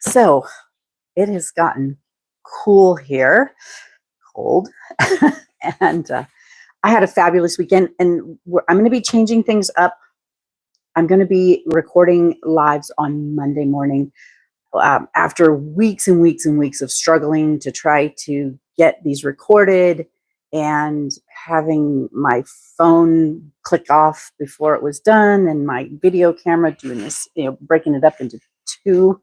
So it has gotten cool here, cold, and I had a fabulous weekend, and I'm going to be changing things up. I'm going to be recording lives on Monday morning after weeks and weeks and weeks of struggling to try to get these recorded and having my phone click off before it was done and my video camera doing this, breaking it up into two.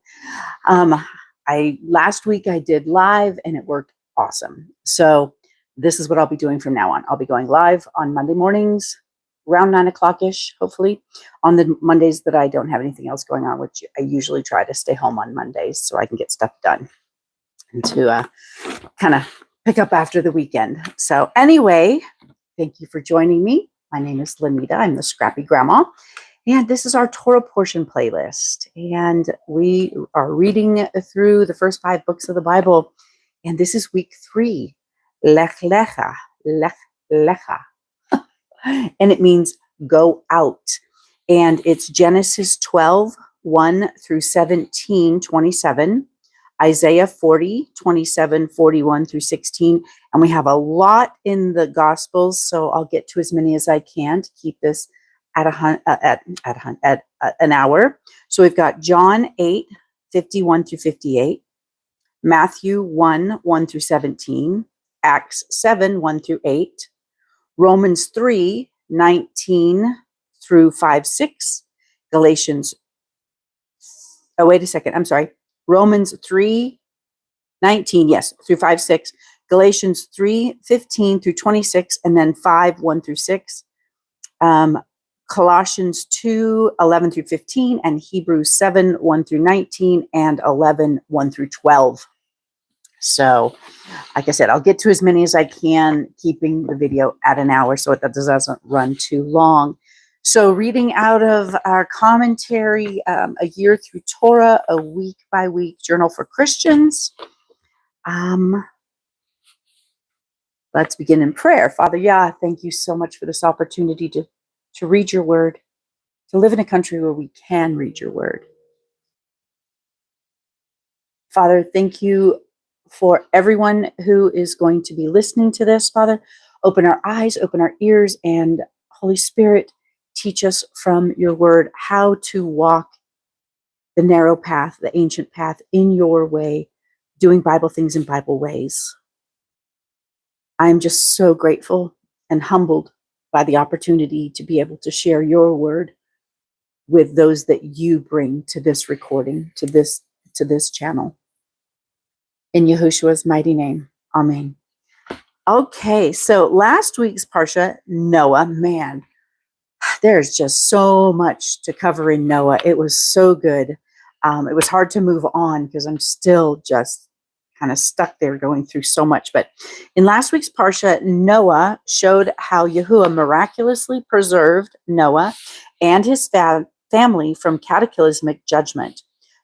Last week I did live and it worked awesome. So this is what I'll be doing from now on. I'll be going live on Monday mornings around 9 o'clock-ish, hopefully, on the Mondays that I don't have anything else going on, which I usually try to stay home on Mondays so I can get stuff done and to kind of pick up after the weekend. So anyway, thank you for joining me. My name is Lanita. I'm the Scrappy Grandma. And this is our Torah Portion playlist. And we are reading through the first 5 books of the Bible. And this is week 3, Lech Lecha, Lech Lecha. And it means go out. And it's Genesis 12, 1 through 17, 27, Isaiah 40, 27, 41 through 16. And we have a lot in the Gospels, so I'll get to as many as I can to keep this at an hour. So we've got John 8, 51 through 58, Matthew 1, 1 through 17, Acts 7, 1 through 8, Romans 3, 19 through 5, 6, Galatians, Romans 3, 19, yes, through 5, 6, Galatians 3, 15 through 26, and then 5, 1 through 6, Colossians 2, 11 through 15, and Hebrews 7, 1 through 19, and 11, 1 through 12. So, like I said, I'll get to as many as I can, keeping the video at an hour so that doesn't run too long. So, reading out of our commentary, A Year Through Torah, a week-by-week journal for Christians. Let's begin in prayer. Father Yah, thank you so much for this opportunity to read your word, to live in a country where we can read your word. Father, thank you for everyone who is going to be listening to this, Father. Open our eyes, open our ears, and Holy Spirit, teach us from your word how to walk the narrow path, the ancient path in your way, doing Bible things in Bible ways. I am just so grateful and humbled by the opportunity to be able to share your word with those that you bring to this recording, to this channel. In Yahushua's mighty name, amen. Okay, so last week's Parsha, Noah, man, there's just so much to cover in Noah. It was so good. It was hard to move on because I'm still just kind of stuck there going through so much. But in last week's Parsha, Noah showed how Yahuah miraculously preserved Noah and his family from cataclysmic judgment.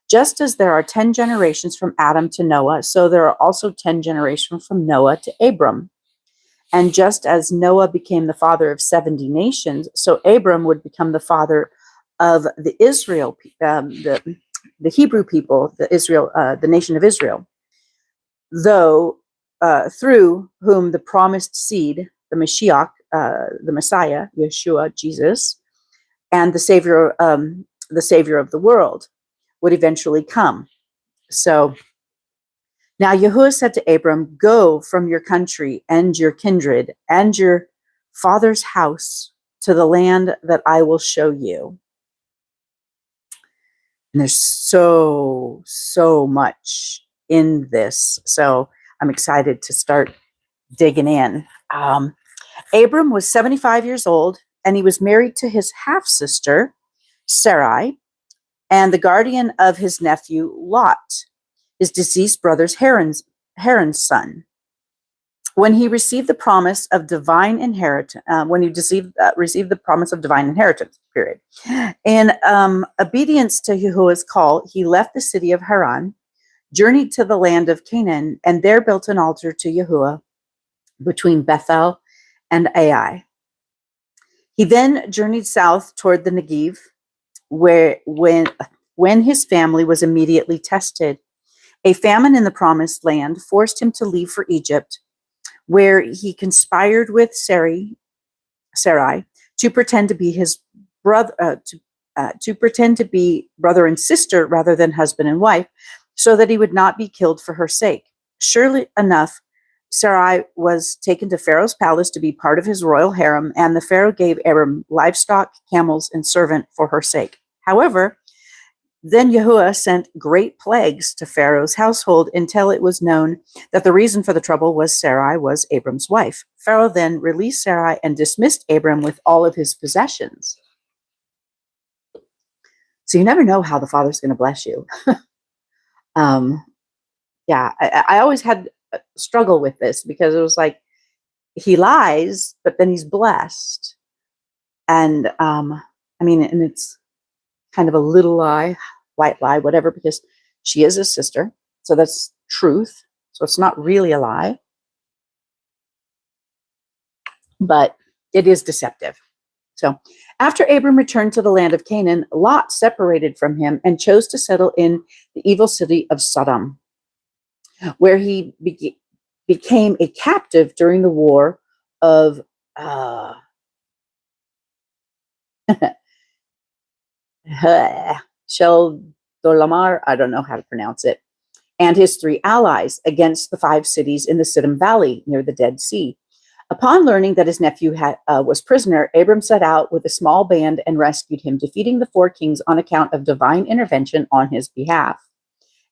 Just as there are 10 generations from Adam to Noah, so there are also 10 generations from Noah to Abram. And just as Noah became the father of 70 nations, so Abram would become the father of the Hebrew people, the nation of Israel. Though through whom the promised seed, the Mashiach, the Messiah, Yeshua, Jesus, and the Savior of the world, would eventually come. So now Yahuah said to Abram, go from your country and your kindred and your father's house to the land that I will show you. And there's so much in this. So I'm excited to start digging in. Abram was 75 years old and he was married to his half-sister, Sarai, and the guardian of his nephew, Lot, his deceased brother's Haran's son. When he received the promise of divine inheritance, received the promise of divine inheritance, period. In obedience to Yahuah's call, he left the city of Haran, journeyed to the land of Canaan, and there built an altar to Yahuah between Bethel and Ai. He then journeyed south toward the Negev, where when his family was immediately tested A famine in the promised land forced him to leave for Egypt, where he conspired with Sarai to pretend to be his brother, to pretend to be brother and sister rather than husband and wife, so that he would not be killed for her sake. Surely enough, Sarai was taken to Pharaoh's palace to be part of his royal harem, and the Pharaoh gave Abram livestock, camels, and servant for her sake. However, then Yahuah sent great plagues to Pharaoh's household until it was known that the reason for the trouble was Sarai was Abram's wife. Pharaoh then released Sarai and dismissed Abram with all of his possessions. So you never know how the Father's going to bless you. I always had a struggle with this because it was like he lies, but then he's blessed. And and it's kind of a little lie, white lie, whatever, because she is his sister. So that's truth. So it's not really a lie, but it is deceptive. So after Abram returned to the land of Canaan, Lot separated from him and chose to settle in the evil city of Sodom, where he became a captive during the war of Sheldolamar, I don't know how to pronounce it, and his 3 allies against the 5 cities in the Siddim Valley near the Dead Sea. Upon learning that his nephew was prisoner, Abram set out with a small band and rescued him, defeating the 4 kings on account of divine intervention on his behalf.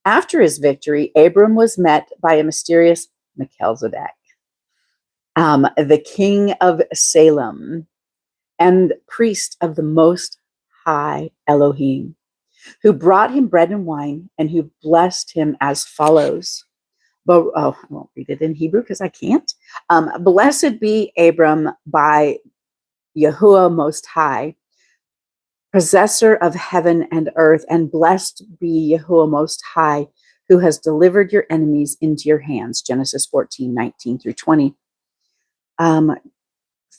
After his victory, Abram was met by a mysterious Melchizedek, the king of Salem and priest of the Most High Elohim, who brought him bread and wine and who blessed him as follows. I won't read it in Hebrew because I can't. Blessed be Abram by Yahuah Most High, possessor of heaven and earth, and blessed be Yahuah Most High, who has delivered your enemies into your hands. Genesis 14:19 through 20.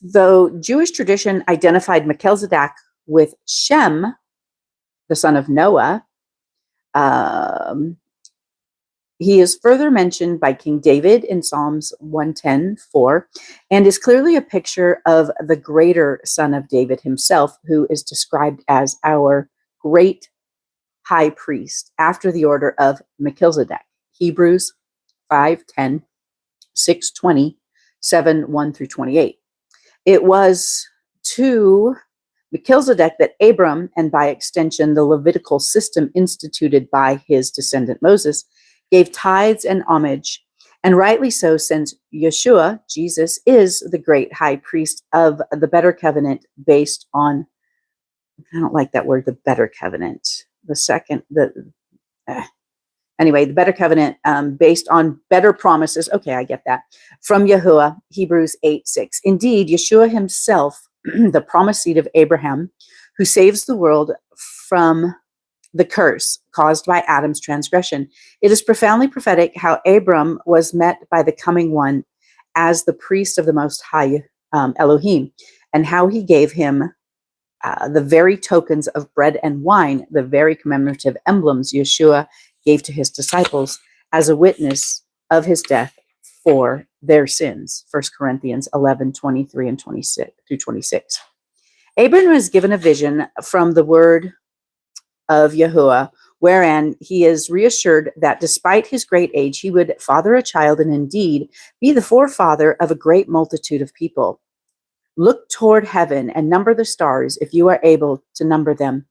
Though Jewish tradition identified Melchizedek with Shem, the son of Noah, he is further mentioned by King David in Psalms 110:4, and is clearly a picture of the greater son of David himself, who is described as our great high priest after the order of Melchizedek. Hebrews 5:10, 6:20, 7:1 through 28. It was to Melchizedek that Abram, and by extension the Levitical system instituted by his descendant Moses, gave tithes and homage, and rightly so, since Yeshua, Jesus, is the great high priest of the better covenant based on, I don't like that word, the better covenant, the better covenant based on better promises. Okay, I get that. From Yahuah, Hebrews 8:6. Indeed, Yeshua himself, the promised seed of Abraham, who saves the world from the curse caused by Adam's transgression. It is profoundly prophetic how Abram was met by the coming one as the priest of the Most High Elohim, and how he gave him the very tokens of bread and wine, the very commemorative emblems Yeshua gave to his disciples as a witness of his death for their sins. 1 Corinthians 11:23 and 26 through 26. Abram was given a vision from the word of Yahuah, wherein he is reassured that despite his great age, he would father a child and indeed be the forefather of a great multitude of people. Look toward heaven and number the stars if you are able to number them.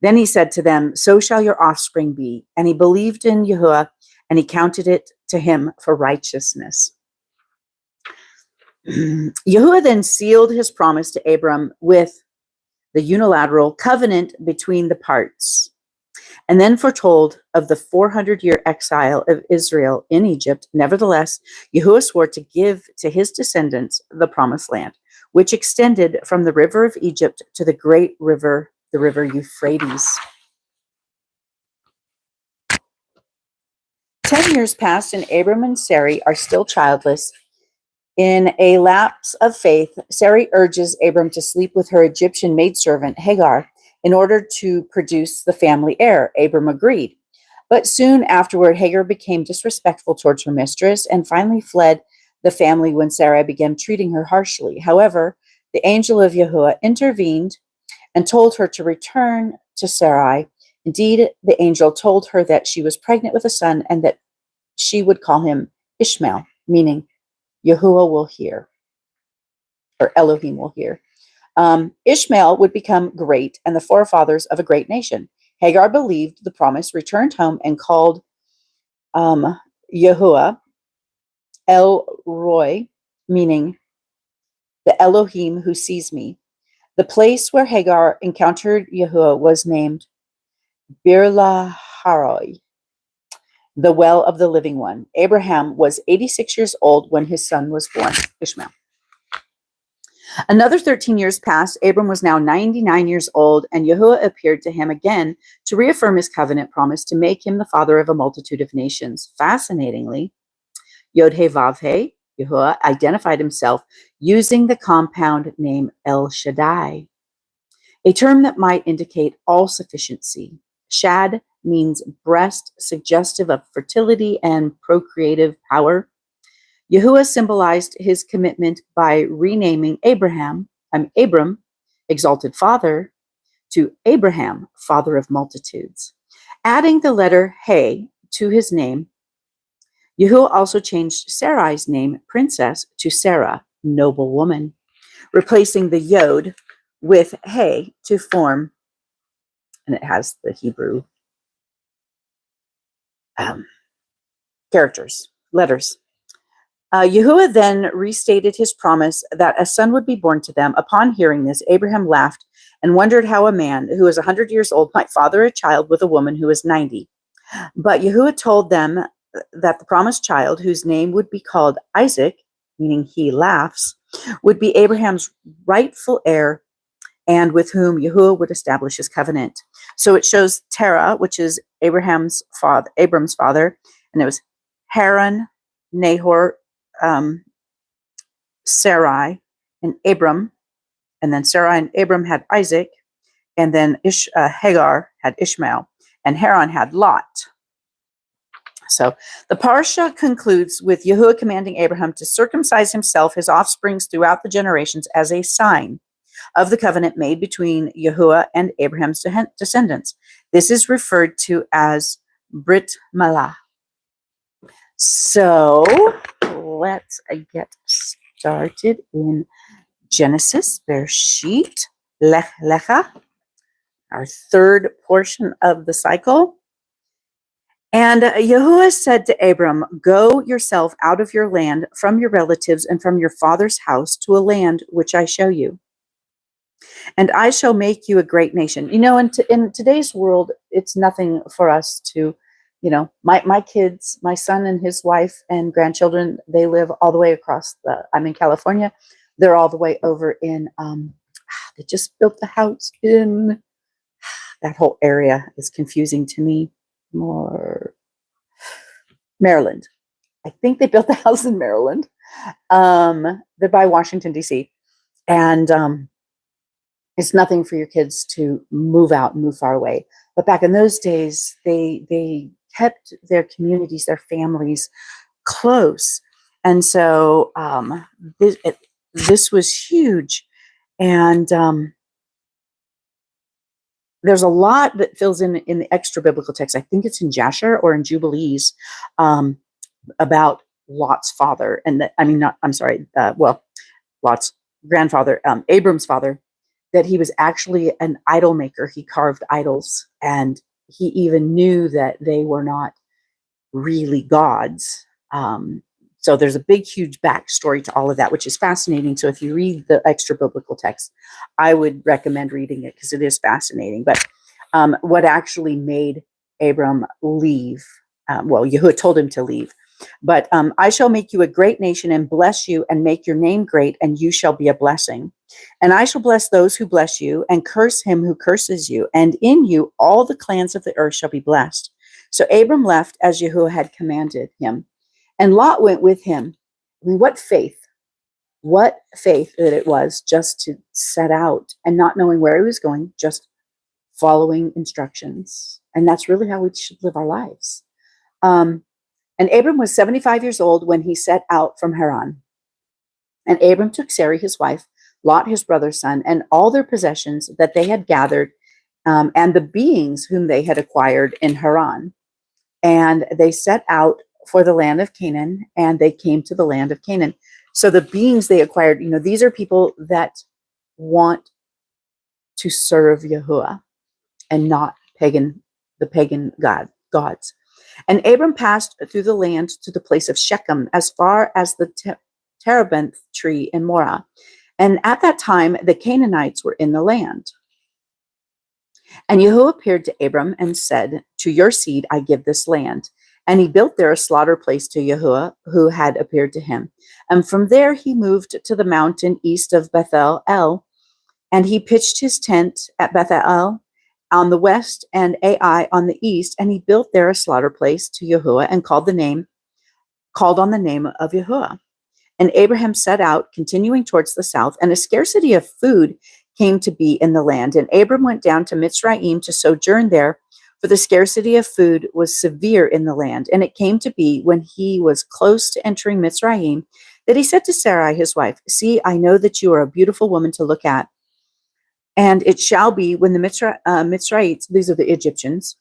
Then he said to them, so shall your offspring be. And he believed in Yahuah, and he counted it to him for righteousness. Yahuah then sealed his promise to Abram with the unilateral covenant between the parts, and then foretold of the 400-year exile of Israel in Egypt. Nevertheless, Yahuah swore to give to his descendants the promised land, which extended from the river of Egypt to the great river, the river Euphrates. 10 years passed, and Abram and Sarai are still childless. In a lapse of faith, Sarai urges Abram to sleep with her Egyptian maidservant Hagar in order to produce the family heir. Abram agreed. But soon afterward, Hagar became disrespectful towards her mistress and finally fled the family when Sarai began treating her harshly. However, the angel of Yahuah intervened and told her to return to Sarai. Indeed, the angel told her that she was pregnant with a son and that she would call him Ishmael, meaning Yahuah will hear, or Elohim will hear. Ishmael would become great and the forefathers of a great nation. Hagar believed the promise, returned home, and called Yahuah El Roy, meaning the Elohim who sees me. The place where Hagar encountered Yahuah was named Bir Laharoi, the well of the living one. Abraham was 86 years old when his son was born, Ishmael. Another 13 years passed. Abram was now 99 years old, and Yahuah appeared to him again to reaffirm his covenant promise to make him the father of a multitude of nations. Fascinatingly, Yod-Heh-Vav-Heh, Yahuah identified himself using the compound name El Shaddai, a term that might indicate all-sufficiency. Shad means breast, suggestive of fertility and procreative power. Yahuah symbolized his commitment by renaming Abram, exalted father, to Abraham, father of multitudes. Adding the letter He to his name, Yahuah also changed Sarai's name, princess, to Sarah, noble woman, replacing the Yod with He to form, and it has the Hebrew letters. Yahuah then restated his promise that a son would be born to them. Upon hearing this, Abraham laughed and wondered how a man who was 100 years old might father a child with a woman who was 90. But Yahuah told them that the promised child, whose name would be called Isaac, meaning he laughs, would be Abraham's rightful heir and with whom Yahuah would establish his covenant. So it shows Terah, which is Abram's father, and it was Haran, Nahor, Sarai, and Abram, and then Sarai and Abram had Isaac, and then Hagar had Ishmael, and Haran had Lot. So the parsha concludes with Yahuah commanding Abraham to circumcise himself, his offsprings throughout the generations, as a sign of the covenant made between Yahuah and Abraham's descendants. This is referred to as Brit Milah. So let's get started in Genesis, Bereshit, Lech Lecha, our third portion of the cycle. And Yahuah said to Abram, "Go yourself out of your land, from your relatives, and from your father's house to a land which I show you. And I shall make you a great nation." You know, in today's world, it's nothing for us to, my kids, my son and his wife and grandchildren, they live all the way across I'm in California. They're all the way over in, they just built the house in, that whole area is confusing to me. More Maryland. I think they built the house in Maryland. They're by Washington, D.C. And it's nothing for your kids to move out and move far away. But back in those days, they kept their communities, their families close. And so this was huge. And there's a lot that fills in the extra biblical text. I think it's in Jasher or in Jubilees about Lot's father. Lot's grandfather, Abram's father, that he was actually an idol maker. He carved idols, and he even knew that they were not really gods. So there's a big, huge backstory to all of that, which is fascinating. So if you read the extra biblical text, I would recommend reading it because it is fascinating. But what actually made Abram leave, Yahuah told him to leave. But I shall make you a great nation and bless you and make your name great, and you shall be a blessing. And I shall bless those who bless you and curse him who curses you. And in you all the clans of the earth shall be blessed. So Abram left as Yahuah had commanded him. And Lot went with him. I mean, what faith that it was just to set out and not knowing where he was going, just following instructions. And that's really how we should live our lives. And Abram was 75 years old when he set out from Haran. And Abram took Sarai, his wife, Lot, his brother's son, and all their possessions that they had gathered, and the beings whom they had acquired in Haran. And they set out for the land of Canaan, and they came to the land of Canaan. So the beings they acquired, these are people that want to serve Yahuah and not the pagan gods. And Abram passed through the land to the place of Shechem, as far as the terebinth tree in Morah. And at that time, the Canaanites were in the land. And Yahuah appeared to Abram and said, "To your seed I give this land." And he built there a slaughter place to Yahuah, who had appeared to him. And from there he moved to the mountain east of Bethel El, and he pitched his tent at Bethel on the west and Ai on the east, and he built there a slaughter place to Yahuah and called on the name of Yahuah. And Abraham set out, continuing towards the south, and a scarcity of food came to be in the land. And Abram went down to Mitzrayim to sojourn there, for the scarcity of food was severe in the land. And it came to be, when he was close to entering Mitzrayim, that he said to Sarai, his wife, "See, I know that you are a beautiful woman to look at. And it shall be, when the Mitzrayites," these are the Egyptians,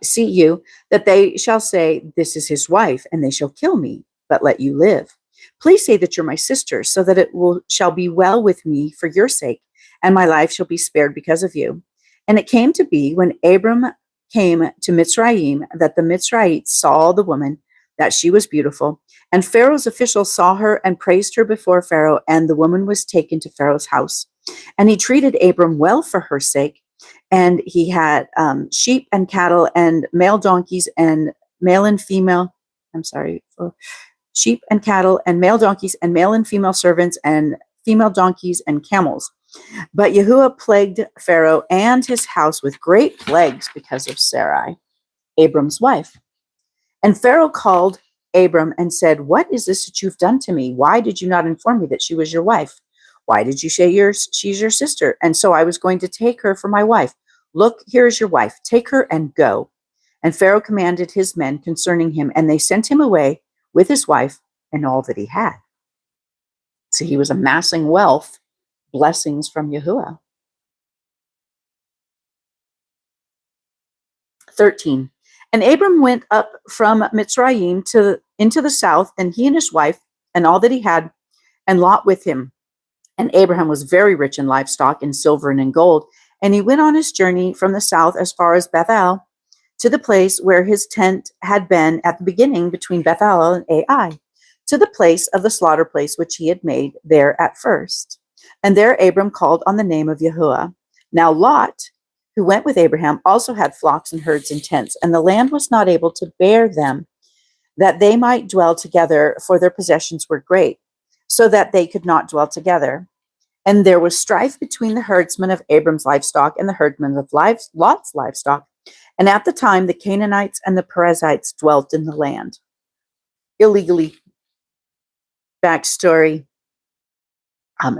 "see you, that they shall say, 'This is his wife,' and they shall kill me, but let you live. Please say that you're my sister, so that shall be well with me for your sake, and my life shall be spared because of you." And it came to be, when Abram came to Mitzrayim, that the Mitzrayites saw the woman, that she was beautiful. And Pharaoh's officials saw her and praised her before Pharaoh, and the woman was taken to Pharaoh's house. And he treated Abram well for her sake. And he had sheep and cattle and male donkeys and male and female, sheep and cattle and male donkeys and male and female servants and female donkeys and camels. But Yahuah plagued Pharaoh and his house with great plagues because of Sarai, Abram's wife. And Pharaoh called Abram and said, "What is this that you've done to me? Why did you not inform me that she was your wife? Why did you say she's your sister? And so I was going to take her for my wife. Look, here is your wife. Take her and go." And Pharaoh commanded his men concerning him, and they sent him away with his wife and all that he had. So he was amassing wealth, blessings from Yahuah. 13. And Abram went up from Mitzrayim into the south, and he and his wife and all that he had, and Lot with him. And Abraham was very rich in livestock, in silver and in gold. And he went on his journey from the south as far as Bethel, to the place where his tent had been at the beginning, between Bethel and Ai, to the place of the slaughter place which he had made there at first. And there Abram called on the name of Yahuah. Now Lot, who went with Abraham, also had flocks and herds and tents, and the land was not able to bear them, that they might dwell together, for their possessions were great, so that they could not dwell together. And there was strife between the herdsmen of Abram's livestock and the herdsmen of Lot's livestock. And at the time, the Canaanites and the Perizzites dwelt in the land illegally. Backstory.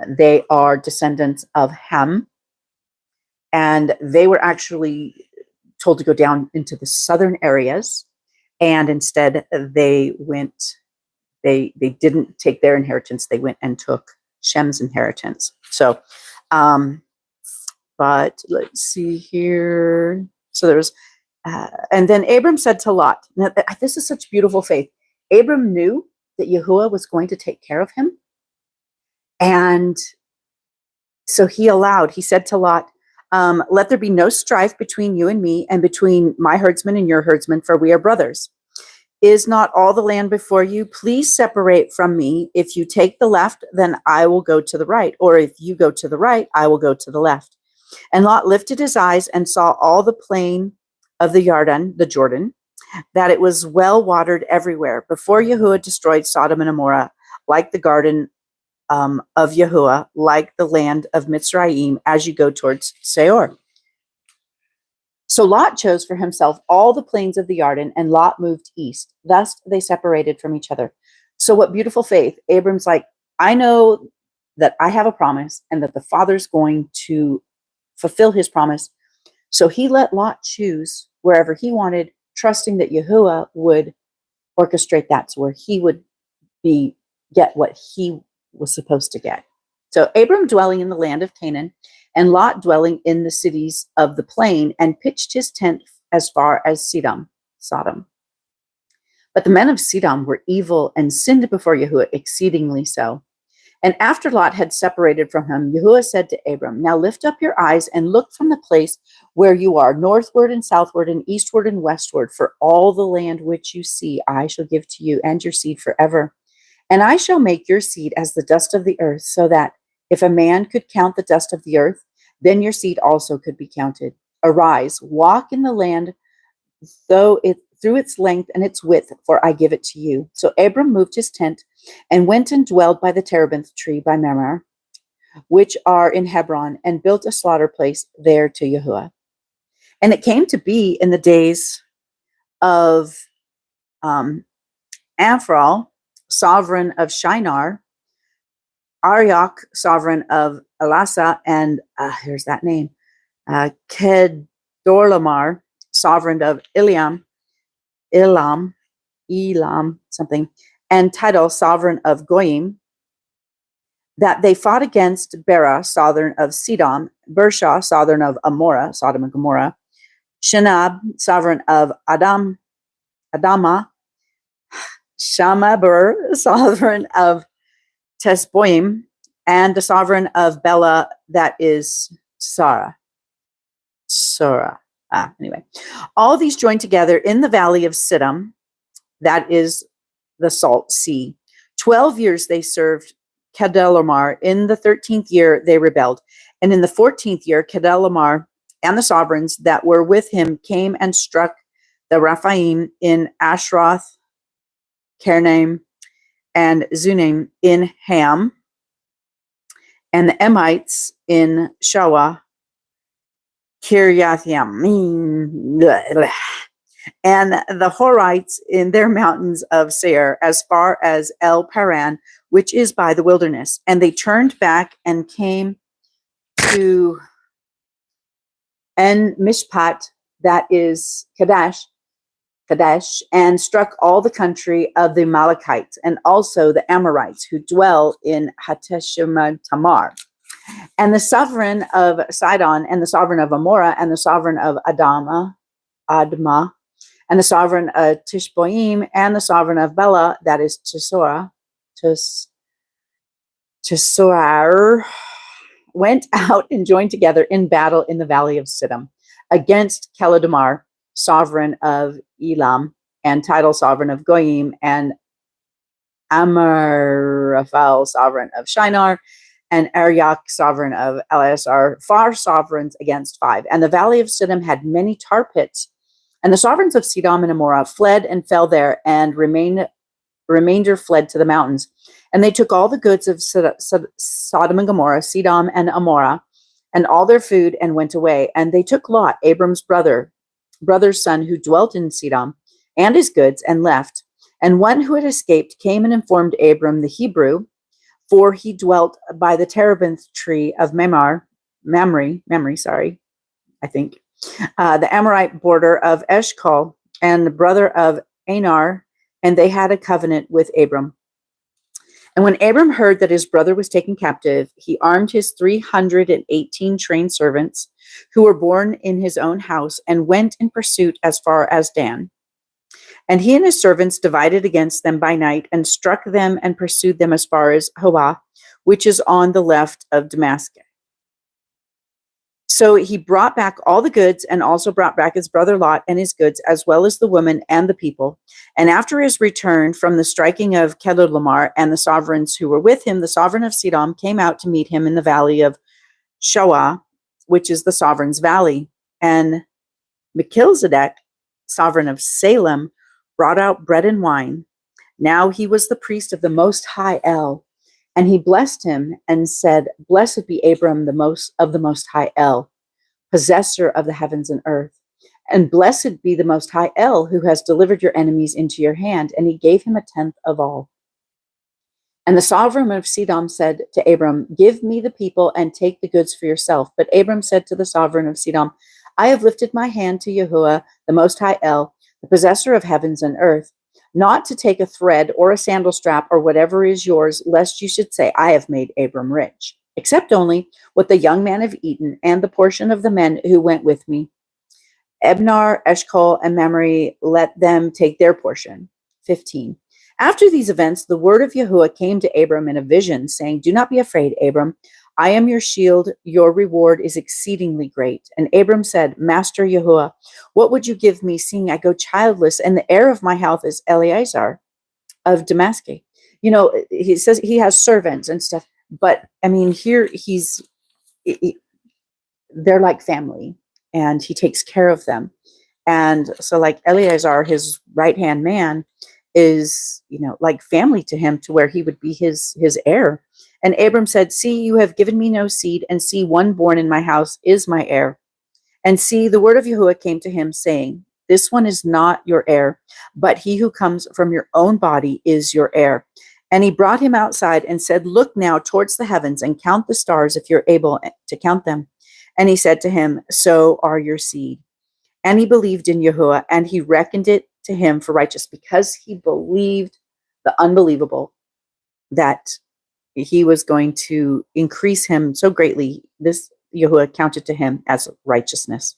They are descendants of Ham, and they were actually told to go down into the southern areas, and instead they didn't take their inheritance. They went and took Shem's inheritance. So, but let's see here. So there was, and then Abram said to Lot, now this is such beautiful faith. Abram knew that Yahuah was going to take care of him. And so he said to Lot, "Let there be no strife between you and me, and between my herdsmen and your herdsmen, for we are brothers. Is not all the land before you? Please separate from me. If you take the left, then I will go to the right. Or if you go to the right, I will go to the left." And Lot lifted his eyes and saw all the plain of the Jordan, that it was well watered everywhere, before Yahuah destroyed Sodom and Gomorrah, like the garden of Yahuah, like the land of Mitzrayim, as you go towards Seir. So Lot chose for himself all the plains of the Jordan, and Lot moved east. Thus they separated from each other. So what beautiful faith. Abram's like, I know that I have a promise, and that the Father's going to fulfill his promise. So he let Lot choose wherever he wanted, trusting that Yahuah would orchestrate that to where he would get what he was supposed to get. So Abram dwelling in the land of Canaan, and Lot dwelling in the cities of the plain, and pitched his tent as far as Sodom. But the men of Sodom were evil and sinned before Yahuah exceedingly so. And after Lot had separated from him, Yahuah said to Abram, now lift up your eyes and look from the place where you are, northward and southward and eastward and westward, for all the land which you see I shall give to you and your seed forever. And I shall make your seed as the dust of the earth, so that if a man could count the dust of the earth, then your seed also could be counted. Arise, walk in the land, through its length and its width, for I give it to you. So Abram moved his tent and went and dwelled by the terebinth tree by Mamre, which are in Hebron, and built a slaughter place there to Yahuah. And it came to be in the days of Amphral, sovereign of Shinar, Arioch, sovereign of Elasa, and here's that name, Kedorlaomer, sovereign of Elam, something, and Tidal, sovereign of Goyim, that they fought against Bera, sovereign of Sidom, Bersha, sovereign of Amorah, Sodom and Gomorrah, Shinab, sovereign of Adama, Shamaber, sovereign of Tesboim, and the sovereign of Bela, that is Sora. Anyway, all these joined together in the valley of Siddim, that is the Salt Sea. 12 years they served Kedorlaomer. In the 13th year they rebelled, and in the 14th year Kedorlaomer and the sovereigns that were with him came and struck the Rephaim in Ashroth, Karnaim, and Zunim in Ham, and the Emites in Shawah, Kiriathaim, and the Horites in their mountains of Seir, as far as El Paran, which is by the wilderness. And they turned back and came to En Mishpat, that is Kadesh, and struck all the country of the Amalekites, and also the Amorites who dwell in Hateshimah Tamar. And the sovereign of Sidon, and the sovereign of Amorah, and the sovereign of Admah, and the sovereign of Tishboim, and the sovereign of Bela, that is Tesoar, went out and joined together in battle in the valley of Siddim against Kedorlaomer, sovereign of Elam, and Tidal, sovereign of Goyim, and Amraphel, sovereign of Shinar, and Arioch, sovereign of Eleazar, 5 sovereigns against 5. And the valley of Siddim had many tar pits. And the sovereigns of Sodom and Amorah fled and fell there, and remainder fled to the mountains. And they took all the goods of Sodom and Gomorrah, Sodom and Amorah, and all their food, and went away. And they took Lot, Abram's brother's son, who dwelt in Sodom, and his goods, and left. And one who had escaped came and informed Abram the Hebrew, for he dwelt by the terebinth tree of Mamre, I think, the Amorite border of Eshcol, and the brother of Anar, and they had a covenant with Abram. And when Abram heard that his brother was taken captive, he armed his 318 trained servants who were born in his own house, and went in pursuit as far as Dan. And he and his servants divided against them by night, and struck them and pursued them as far as Yahuah, which is on the left of Damascus. So he brought back all the goods, and also brought back his brother Lot and his goods, as well as the women and the people. And after his return from the striking of Kedorlaomer and the sovereigns who were with him, the sovereign of Sodom came out to meet him in the valley of Shawah, which is the sovereign's valley. And Melchizedek, sovereign of Salem, brought out bread and wine. Now he was the priest of the Most High El. And he blessed him and said, blessed be Abram the Most High El, possessor of the heavens and earth. And blessed be the Most High El, who has delivered your enemies into your hand. And he gave him a tenth of all. And the sovereign of Sodom said to Abram, give me the people and take the goods for yourself. But Abram said to the sovereign of Sodom, I have lifted my hand to Yahuah, the Most High El, the possessor of heavens and earth, not to take a thread or a sandal strap or whatever is yours, lest you should say, I have made Abram rich, except only what the young men have eaten and the portion of the men who went with me. Ebnar, Eshcol, and Mamre, let them take their portion. 15. After these events, the word of Yahuah came to Abram in a vision, saying, Do not be afraid, Abram. I am your shield. Your reward is exceedingly great. And Abram said, Master Yahuah, what would you give me, seeing I go childless, and the heir of my house is Eleazar of Damascus? You know, he says he has servants and stuff, but I mean, here they're like family, and he takes care of them. And so, like, Eleazar, his right-hand man, is, like family to him, to where he would be his heir. And Abram said, See, you have given me no seed, and see, one born in my house is my heir. And see, the word of Yahuah came to him, saying, This one is not your heir, but he who comes from your own body is your heir. And he brought him outside and said, Look now towards the heavens and count the stars if you're able to count them. And he said to him, So are your seed. And he believed in Yahuah, and he reckoned it to him for righteous, because he believed the unbelievable, that he was going to increase him so greatly. This Yahuah counted to him as righteousness.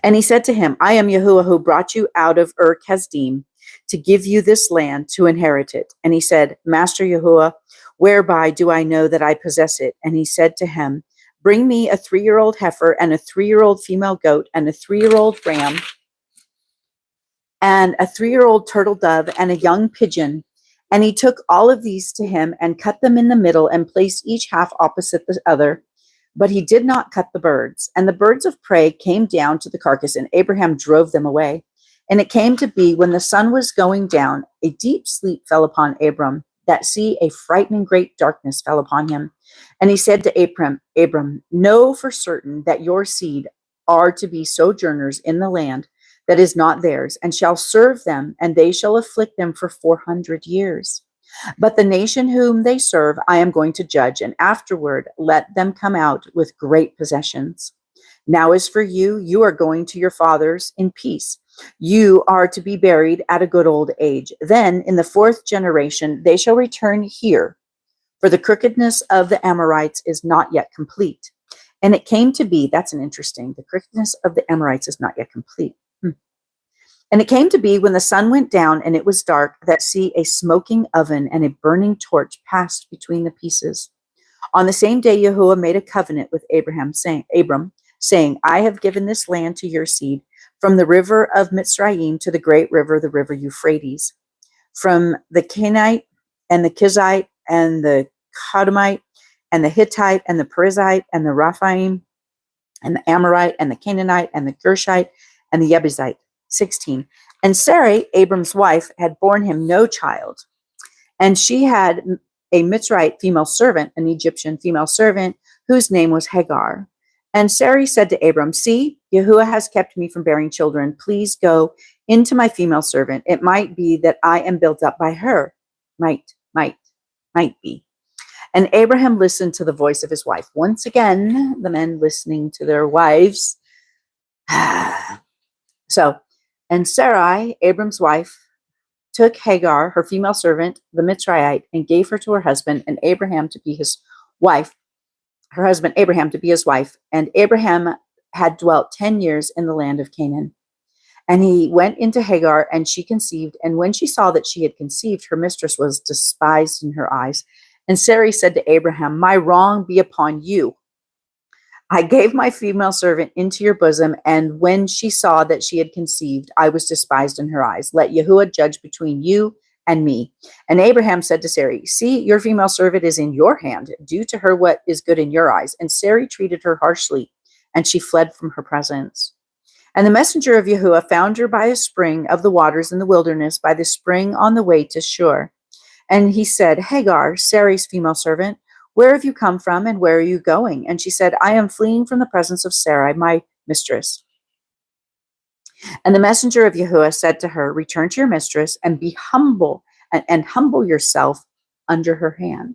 And he said to him, I am Yahuah who brought you out of Ur-Kasdim to give you this land to inherit it. And he said, Master Yahuah, whereby do I know that I possess it? And he said to him, Bring me a 3-year-old heifer and a 3-year-old female goat and a 3-year-old ram and a 3-year-old turtle dove and a young pigeon. And he took all of these to him and cut them in the middle and placed each half opposite the other. But he did not cut the birds. And the birds of prey came down to the carcass, and Abraham drove them away. And it came to be, when the sun was going down, a deep sleep fell upon Abram, that a frightening great darkness fell upon him. And he said to Abram, know for certain that your seed are to be sojourners in the land that is not theirs, and shall serve them, and they shall afflict them for 400 years. But the nation whom they serve I am going to judge, and afterward let them come out with great possessions. Now as for you, you are going to your fathers in peace. You are to be buried at a good old age. Then in the 4th generation they shall return here, for the crookedness of the Amorites is not yet complete. And it came to be, that's an interesting, the crookedness of the Amorites is not yet complete. And it came to be, when the sun went down and it was dark, that a smoking oven and a burning torch passed between the pieces. On the same day Yahuah made a covenant with Abram, saying, I have given this land to your seed, from the river of Mitzrayim to the great river, the river Euphrates, from the Canaanite and the Kizite and the Kadmonite and the Hittite and the Perizzite and the Rephaim and the Amorite and the Canaanite and the Gershite and the Jebusite. 16. And Sarai, Abram's wife, had borne him no child. And she had a Mitzrite female servant, an Egyptian female servant, whose name was Hagar. And Sarai said to Abram, See, Yahuah has kept me from bearing children. Please go into my female servant. It might be that I am built up by her. Might be. And Abraham listened to the voice of his wife. Once again, the men listening to their wives. And Sarai, Abram's wife, took Hagar, her female servant, the Mitzrayite, and gave her to her husband, and Abraham to be his wife, her husband Abraham to be his wife. And Abraham had dwelt 10 years in the land of Canaan. And he went into Hagar, and she conceived. And when she saw that she had conceived, her mistress was despised in her eyes. And Sarai said to Abraham, My wrong be upon you. I gave my female servant into your bosom, and when she saw that she had conceived, I was despised in her eyes. Let Yahuah judge between you and me. And Abraham said to Sarai, See, your female servant is in your hand. Do to her what is good in your eyes. And Sarai treated her harshly, and she fled from her presence. And the messenger of Yahuah found her by a spring of the waters in the wilderness, by the spring on the way to Shur. And he said, Hagar, Sarai's female servant, where have you come from, and where are you going? And she said, I am fleeing from the presence of Sarai, my mistress. And the messenger of Yahuah said to her, Return to your mistress, and be humble, and humble yourself under her hand.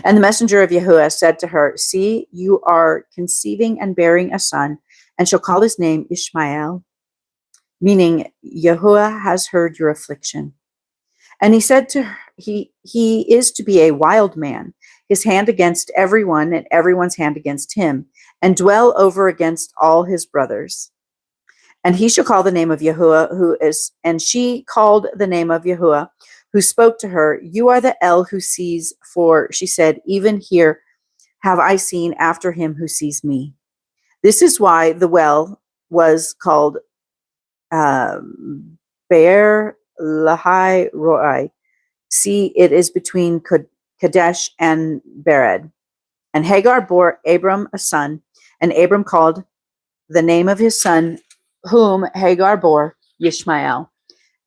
And the messenger of Yahuah said to her, see, you are conceiving and bearing a son, and shall call his name Ishmael, meaning Yahuah has heard your affliction. And he said to her, he is to be a wild man, his hand against everyone and everyone's hand against him, and dwell over against all his brothers. And he shall call the name of Yahuah, and she called the name of Yahuah, who spoke to her, you are the El who sees, for she said, even here have I seen after him who sees me. This is why the well was called Be'er Lahai Roi. See, it is between Kadesh and Bered. And Hagar bore Abram a son, and Abram called the name of his son, whom Hagar bore, Ishmael.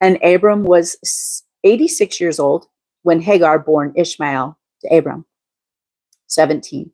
And Abram was 86 years old when Hagar bore Ishmael to Abram. 17.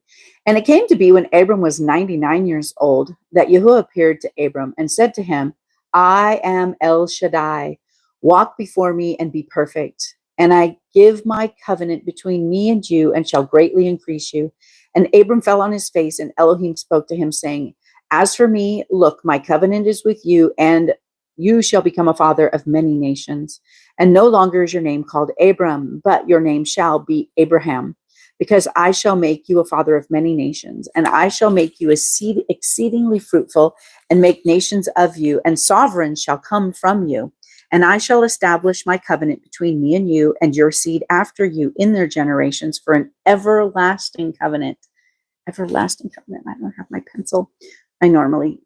And it came to be when Abram was 99 years old that Yahuah appeared to Abram and said to him, I am El Shaddai. Walk before me and be perfect. And I give my covenant between me and you and shall greatly increase you. And Abram fell on his face, and Elohim spoke to him, saying, as for me, look, my covenant is with you, and you shall become a father of many nations. And no longer is your name called Abram, but your name shall be Abraham, because I shall make you a father of many nations, and I shall make you a seed exceedingly fruitful, and make nations of you, and sovereigns shall come from you. And I shall establish my covenant between me and you and your seed after you in their generations for an everlasting covenant. Everlasting covenant. I don't have my pencil. I normally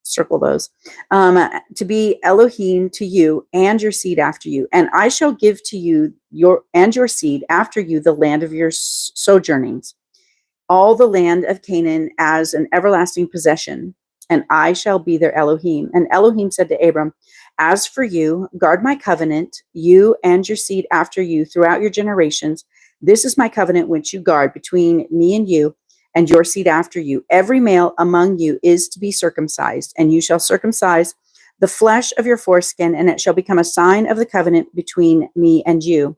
circle those. To be Elohim to you and your seed after you. And I shall give to you your seed after you the land of your sojournings, all the land of Canaan as an everlasting possession. And I shall be their Elohim. And Elohim said to Abram, as for you, guard my covenant, you and your seed after you throughout your generations. This is my covenant which you guard between me and you and your seed after you. Every male among you is to be circumcised, and you shall circumcise the flesh of your foreskin, and it shall become a sign of the covenant between me and you.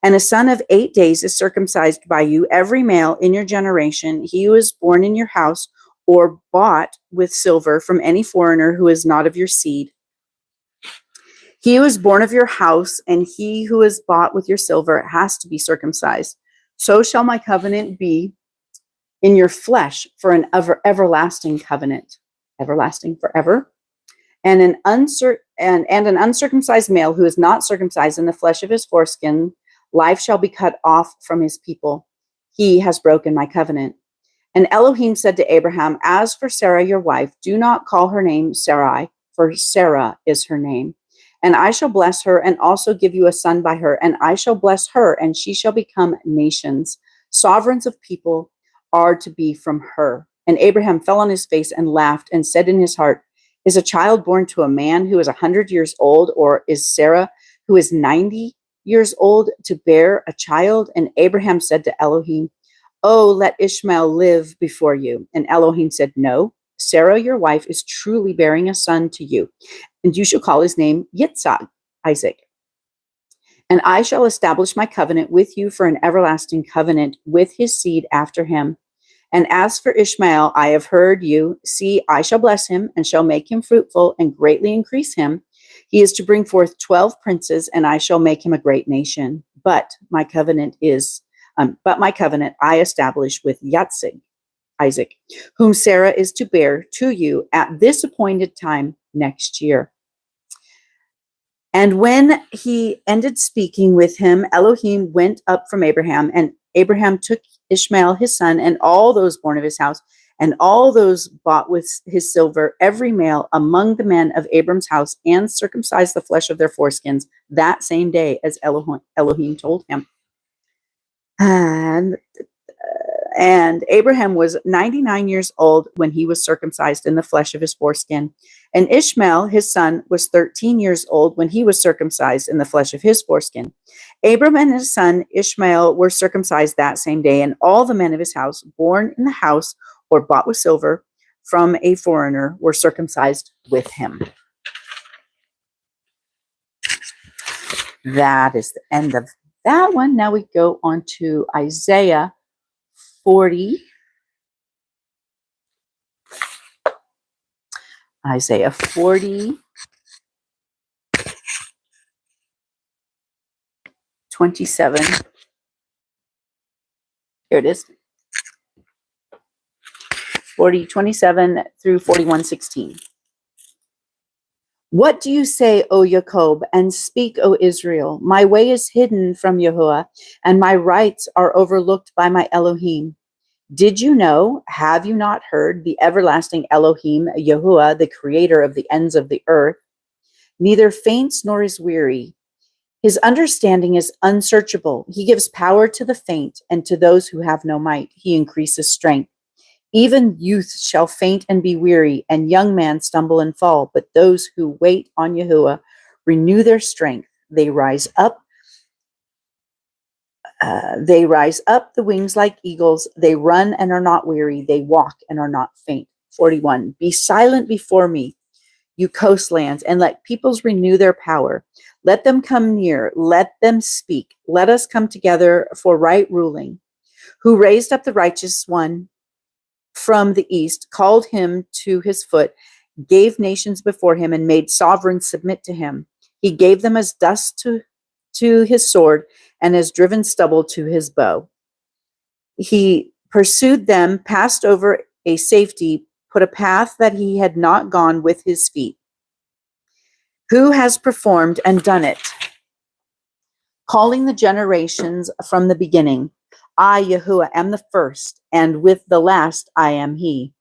And a son of 8 days is circumcised by you, every male in your generation, he who is born in your house or bought with silver from any foreigner who is not of your seed. He who is born of your house and he who is bought with your silver has to be circumcised. So shall my covenant be in your flesh for an everlasting covenant, everlasting forever. And an uncircumcised male who is not circumcised in the flesh of his foreskin, life shall be cut off from his people. He has broken my covenant. And Elohim said to Abraham, as for Sarah, your wife, do not call her name Sarai, for Sarah is her name. And I shall bless her and also give you a son by her. And I shall bless her, and she shall become nations. Sovereigns of people are to be from her. And Abraham fell on his face and laughed and said in his heart, is a child born to a man who is 100 years old, or is Sarah, who is 90 years old, to bear a child? And Abraham said to Elohim, oh, let Ishmael live before you. And Elohim said, no, Sarah, your wife, is truly bearing a son to you, and you shall call his name Yitzhak, Isaac. And I shall establish my covenant with you for an everlasting covenant with his seed after him. And as for Ishmael, I have heard you. See, I shall bless him and shall make him fruitful and greatly increase him. He is to bring forth 12 princes, and I shall make him a great nation. But my covenant I establish with Yitzhak, Isaac, whom Sarah is to bear to you at this appointed time next year. And when he ended speaking with him, Elohim went up from Abraham, and Abraham took Ishmael his son, and all those born of his house, and all those bought with his silver, every male among the men of Abram's house, and circumcised the flesh of their foreskins that same day as Elohim told him. And Abraham was 99 years old when he was circumcised in the flesh of his foreskin. And Ishmael, his son, was 13 years old when he was circumcised in the flesh of his foreskin. Abram and his son Ishmael were circumcised that same day, and all the men of his house, born in the house or bought with silver from a foreigner, were circumcised with him. That is the end of that one, now we go on to Isaiah 40. Isaiah 40, 27. Here it is. 40, 27 through 41, 16. What do you say, O Jacob, and speak, O Israel? My way is hidden from Yahuah, and my rights are overlooked by my Elohim. Did you know, have you not heard, the everlasting Elohim, Yahuah, the creator of the ends of the earth, neither faints nor is weary. His understanding is unsearchable. He gives power to the faint, and to those who have no might, he increases strength. Even youth shall faint and be weary, and young men stumble and fall. But those who wait on Yahuah renew their strength. They rise up. The wings like eagles. They run and are not weary. They walk and are not faint. 41. Be silent before me, you coastlands, and let peoples renew their power. Let them come near. Let them speak. Let us come together for right ruling. Who raised up the righteous one from the east, called him to his foot, gave nations before him, and made sovereigns submit to him. He gave them as dust to his sword, and as driven stubble to his bow. He pursued them, passed over a safety, put a path that he had not gone with his feet. Who has performed and done it? Calling the generations from the beginning. I, Yahuah, am the first, and with the last I am he.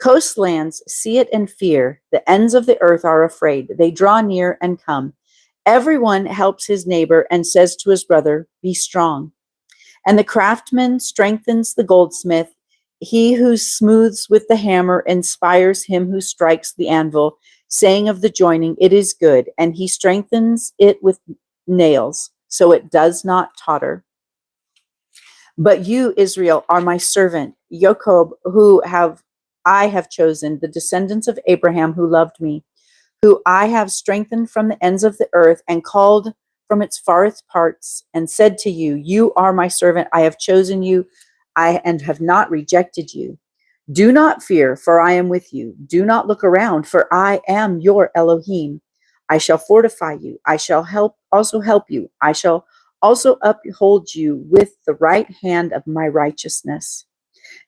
Coastlands see it and fear. The ends of the earth are afraid. They draw near and come. Everyone helps his neighbor and says to his brother, be strong. And the craftsman strengthens the goldsmith. He who smooths with the hammer inspires him who strikes the anvil, saying of the joining, it is good. And he strengthens it with nails, so it does not totter. But you, Israel, are my servant, Jacob, I have chosen, the descendants of Abraham who loved me, who I have strengthened from the ends of the earth and called from its farthest parts, and said to you, you are my servant, I have chosen you, and have not rejected you. Do not fear, for I am with you. Do not look around, for I am your Elohim. I shall fortify you. I shall also help you. I shall also uphold you with the right hand of my righteousness.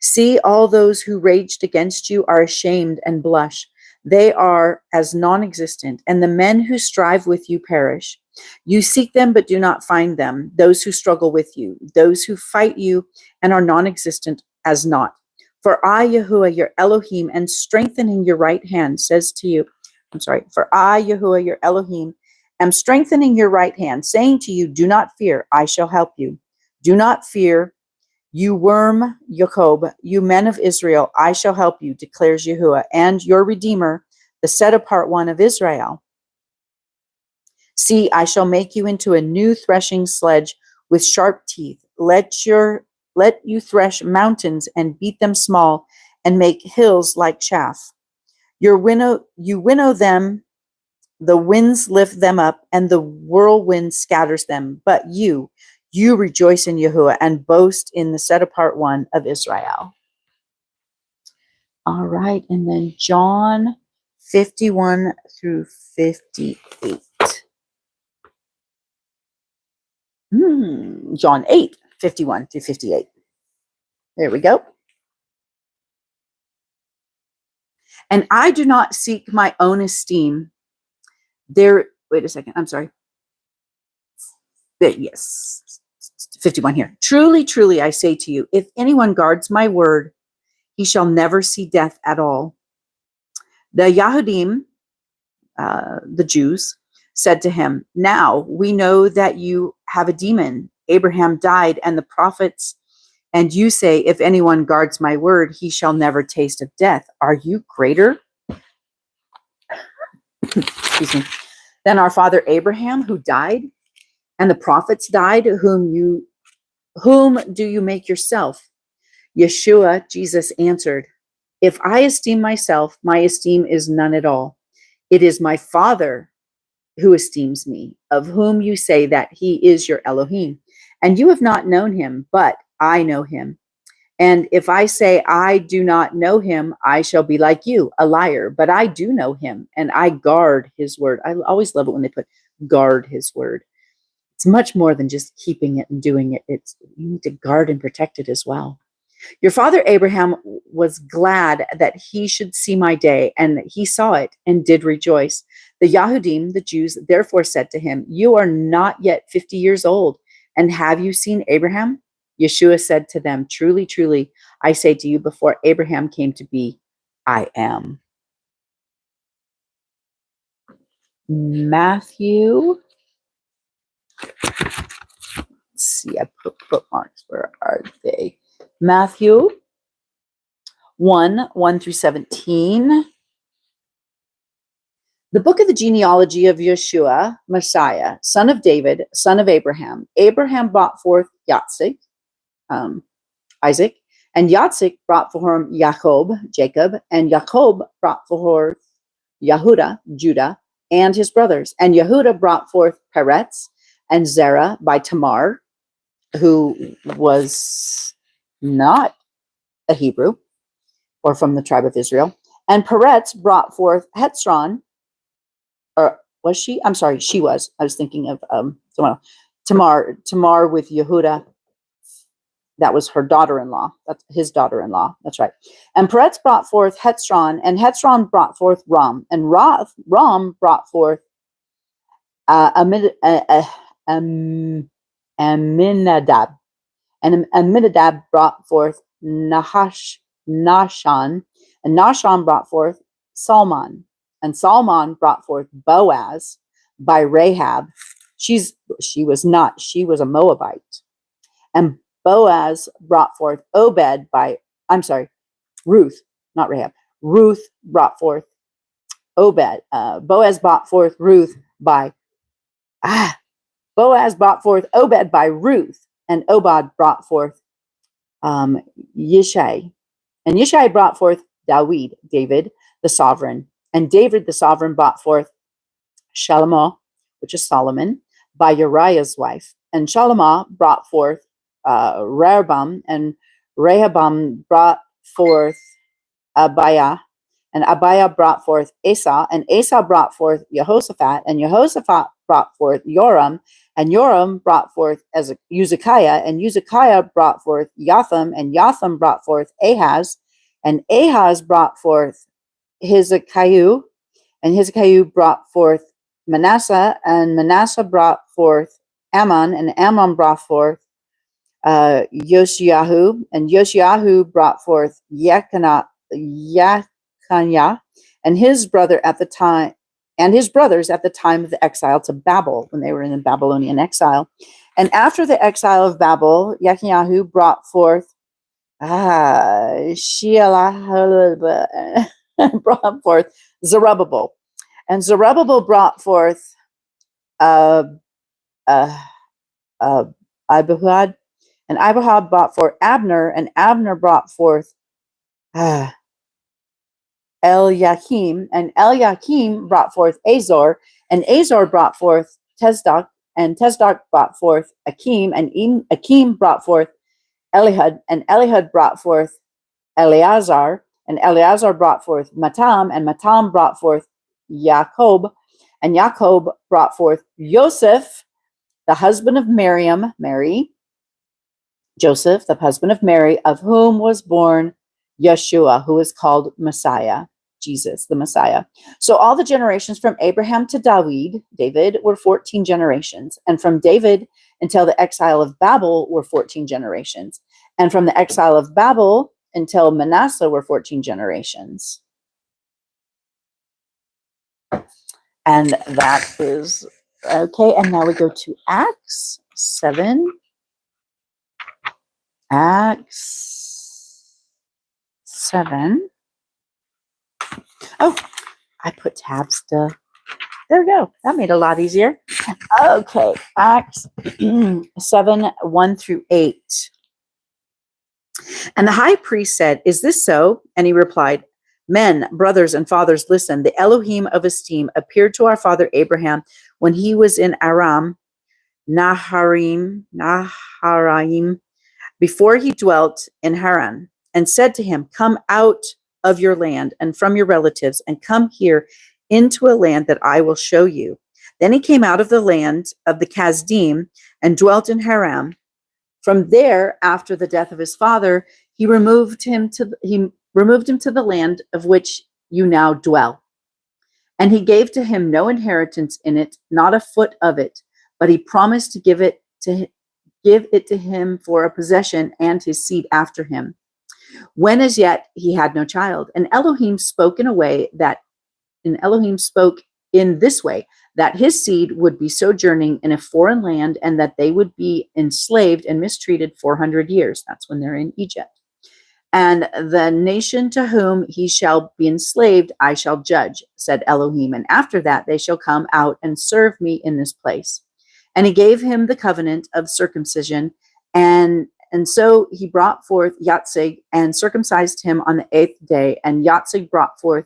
See, all those who raged against you are ashamed and blush. They are as non-existent, and the men who strive with you perish. You seek them, but do not find them, those who struggle with you, those who fight you and are non-existent as naught. For I, Yahuah, your Elohim, and strengthening your right hand, for I, Yahuah, your Elohim, am strengthening your right hand, saying to you, do not fear, I shall help you. Do not fear, you worm Jacob, you men of Israel, I shall help you, declares Yahuah, and your Redeemer, the set-apart one of Israel. See, I shall make you into a new threshing sledge with sharp teeth. Let you thresh mountains and beat them small, and make hills like chaff. You winnow them, the winds lift them up, and the whirlwind scatters them. But you rejoice in Yahuah and boast in the set-apart one of Israel. All right, and then John 51 through 58. John 8, 51 through 58. There we go. And I do not seek my own esteem. Wait a second, I'm sorry. Yes, 51 here. Truly, truly, I say to you, if anyone guards my word, he shall never see death at all. The Yahudim, the Jews, said to him, now we know that you have a demon. Abraham died and the prophets, and you say, if anyone guards my word, he shall never taste of death. Are you greater than our father Abraham, who died, and the prophets died? Whom do you make yourself? Yeshua, Jesus answered, if I esteem myself, my esteem is none at all. It is my Father who esteems me, of whom you say that he is your Elohim. And you have not known him, but I know him. And if I say I do not know him, I shall be like you, a liar. But I do know him, and I guard his word. I always love it when they put guard his word. It's much more than just keeping it and doing it. It's you need to guard and protect it as well. Your father Abraham was glad that he should see my day, and he saw it and did rejoice. The Yahudim, the Jews, therefore said to him, you are not yet 50 years old, and have you seen Abraham? Yeshua said to them, truly, truly, I say to you, before Abraham came to be, I am. Matthew. Let's see, I put bookmarks. Where are they? Matthew 1 through 17. The book of the genealogy of Yeshua, Messiah, son of David, son of Abraham. Abraham brought forth Isaac, and Yitzhak brought forth Jacob, and Jacob brought forth Yehudah, Judah, and his brothers. And Yehudah brought forth Peretz and Zerah by Tamar, who was not a Hebrew or from the tribe of Israel. And Peretz brought forth Hetzron, or was she? I'm sorry, she was. I was thinking of someone else. Tamar with Yehudah. That was her daughter-in-law. That's his daughter-in-law. That's right. And Peretz brought forth Hetzron, and Hetzron brought forth Ram, and Ram brought forth Aminadab, and Aminadab brought forth Nahshon, and Nahshon brought forth Salmon, and Salmon brought forth Boaz by Rahab. She was a Moabite. And Boaz brought forth Ruth, not Rahab. Ruth brought forth Obed. Boaz brought forth Ruth by Boaz brought forth Obed by Ruth, and Obed brought forth Yishai. And Yishai brought forth David, the sovereign. And David, the sovereign, brought forth Shalom, which is Solomon, by Uriah's wife. And Shalom brought forth Rehoboam, and Rehoboam brought forth Abiah, and Abiah brought forth Asa, and Asa brought forth Jehoshaphat, and Jehoshaphat brought forth Joram, and Joram brought forth Uzziah, and Uzziah brought forth Jotham, and Jotham brought forth Ahaz, and Ahaz brought forth Hezekiah, and Hezekiah brought forth Manasseh, and Manasseh brought forth Ammon, and Ammon brought forth Yoshiahu, and Yoshiahu brought forth Yechaniah, and his brother at the time, and his brothers at the time of the exile to Babel, when they were in the Babylonian exile. And after the exile of Babel, Yechaniah brought forth brought forth Zerubbabel, and Zerubbabel brought forth Abihud, and Abihud brought forth Abner, and Abner brought forth Eliakim, and Eliakim brought forth Azor, and Azor brought forth Tesdoc, and Tesdoc brought forth Akim, and Akim brought forth Elihud, and Elihud brought forth Eleazar, and Eleazar brought forth Matam, and Matam brought forth Jacob, and Jacob brought forth Joseph, the husband of Mary, Joseph, the husband of Mary, of whom was born Yeshua, who is called Messiah, Jesus, the Messiah. So all the generations from Abraham to David, were 14 generations. And from David until the exile of Babel were 14 generations. And from the exile of Babel until Manasseh were 14 generations. And that is okay. And now we go to Acts 7. Acts 7. Oh, I put tabs to, there we go. That made it a lot easier. Okay, Acts 7, 1 through 8. And the high priest said, "Is this so?" And he replied, "Men, brothers, and fathers, listen. The Elohim of esteem appeared to our father Abraham when he was in Aram Naharaim, before he dwelt in Haran, and said to him, come out of your land and from your relatives, and come here into a land that I will show you. Then he came out of the land of the Kasdim and dwelt in Haran. From there, after the death of his father, he removed him to the land of which you now dwell. And he gave to him no inheritance in it, not a foot of it, but he promised to give it to him for a possession and his seed after him, when as yet he had no child. And Elohim spoke in this way, that his seed would be sojourning in a foreign land, and that they would be enslaved and mistreated 400 years. That's when they're in Egypt. And the nation to whom he shall be enslaved, I shall judge, said Elohim. And after that, they shall come out and serve me in this place. And he gave him the covenant of circumcision. And so he brought forth Yatsig and circumcised him on the 8th day. And Yatsig brought forth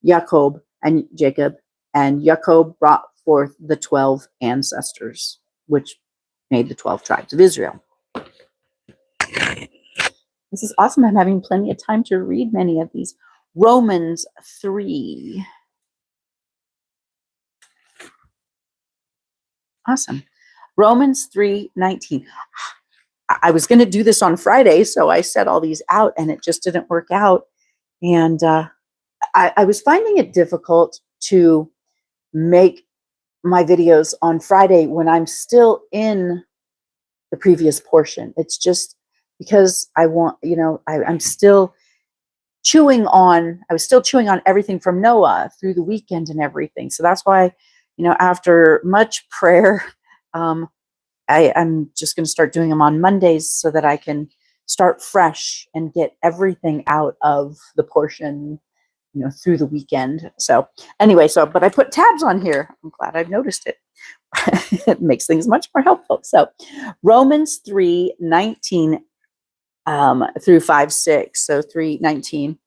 Jacob and Jacob. And Jacob brought forth the 12 ancestors, which made the 12 tribes of Israel. This is awesome. I'm having plenty of time to read many of these. Romans 3. Awesome. Romans 3:19. I was going to do this on Friday, so I set all these out, and it just didn't work out. And I was finding it difficult to make my videos on Friday when I'm still in the previous portion. It's just because I want, I was still chewing on everything from Noah through the weekend and everything. So that's why, after much prayer, I'm just going to start doing them on Mondays so that I can start fresh and get everything out of the portion, through the weekend. So anyway, but I put tabs on here. I'm glad I've noticed it. It makes things much more helpful. So Romans 3:19 through 5:6. So 3:19.